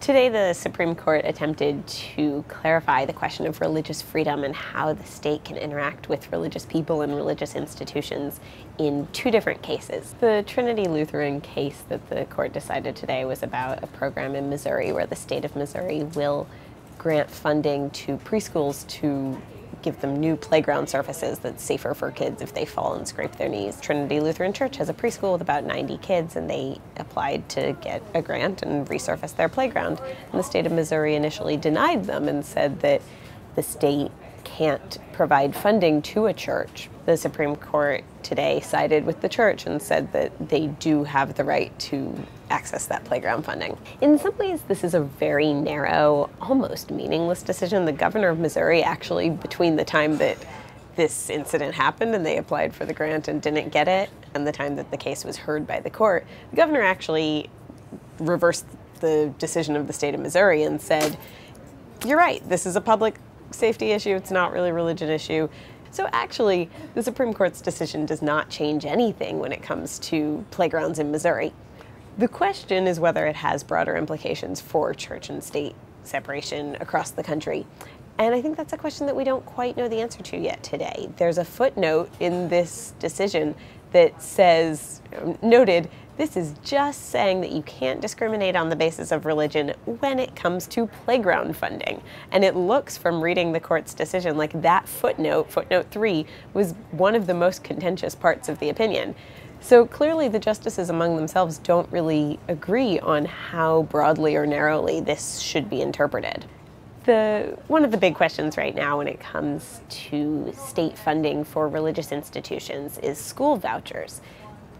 Today, the Supreme Court attempted to clarify the question of religious freedom and how the state can interact with religious people and religious institutions in two different cases. The Trinity Lutheran case that the court decided today was about a program in Missouri where the state of Missouri will grant funding to preschools to give them new playground surfaces that's safer for kids if they fall and scrape their knees. Trinity Lutheran Church has a preschool with about 90 kids, and they applied to get a grant and resurface their playground. And the state of Missouri initially denied them and said that the state can't provide funding to a church. The Supreme Court today sided with the church and said that they do have the right to access that playground funding. In some ways, this is a very narrow, almost meaningless decision. The governor of Missouri actually, between the time that this incident happened and they applied for the grant and didn't get it, and the time that the case was heard by the court, the governor actually reversed the decision of the state of Missouri and said, you're right, this is a public safety issue, it's not really a religion issue. So actually, the Supreme Court's decision does not change anything when it comes to playgrounds in Missouri. The question is whether it has broader implications for church and state separation across the country. And I think that's a question that we don't quite know the answer to yet today. There's a footnote in this decision that says, noted, this is just saying that you can't discriminate on the basis of religion when it comes to playground funding. And it looks from reading the court's decision like that footnote, footnote 3, was one of the most contentious parts of the opinion. So clearly the justices among themselves don't really agree on how broadly or narrowly this should be interpreted. One of the big questions right now when it comes to state funding for religious institutions is school vouchers.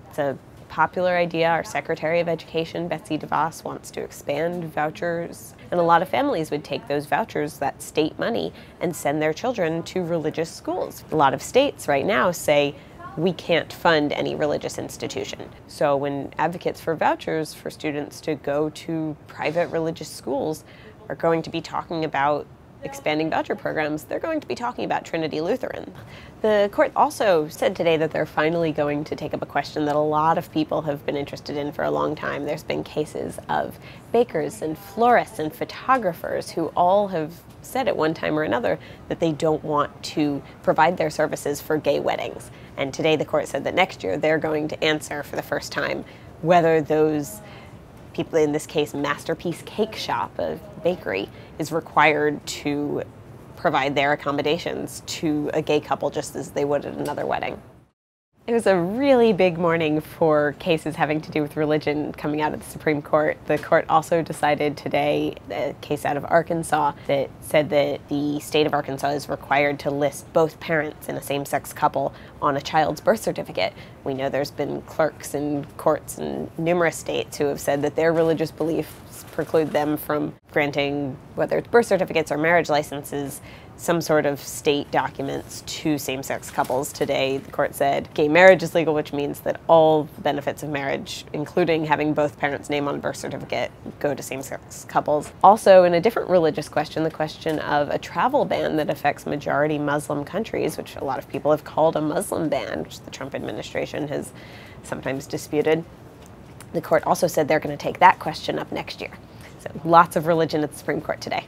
It's a popular idea. Our Secretary of Education, Betsy DeVos, wants to expand vouchers, and a lot of families would take those vouchers, that state money, and send their children to religious schools. A lot of states right now say, we can't fund any religious institution. So when advocates for vouchers for students to go to private religious schools are going to be talking about expanding voucher programs, they're going to be talking about Trinity Lutheran. The court also said today that they're finally going to take up a question that a lot of people have been interested in for a long time. There's been cases of bakers and florists and photographers who all have said at one time or another that they don't want to provide their services for gay weddings. And today the court said that next year they're going to answer for the first time whether those people, in this case Masterpiece Cake Shop, a bakery, is required to provide their accommodations to a gay couple just as they would at another wedding. It was a really big morning for cases having to do with religion coming out of the Supreme Court. The court also decided today a case out of Arkansas that said that the state of Arkansas is required to list both parents in a same-sex couple on a child's birth certificate. We know there's been clerks in courts in numerous states who have said that their religious beliefs preclude them from granting, whether it's birth certificates or marriage licenses, some sort of state documents to same-sex couples. Today, the court said gay marriage is legal, which means that all benefits of marriage, including having both parents' name on a birth certificate, go to same-sex couples. Also, in a different religious question, the question of a travel ban that affects majority Muslim countries, which a lot of people have called a Muslim ban, which the Trump administration has sometimes disputed. The court also said they're going to take that question up next year. So lots of religion at the Supreme Court today.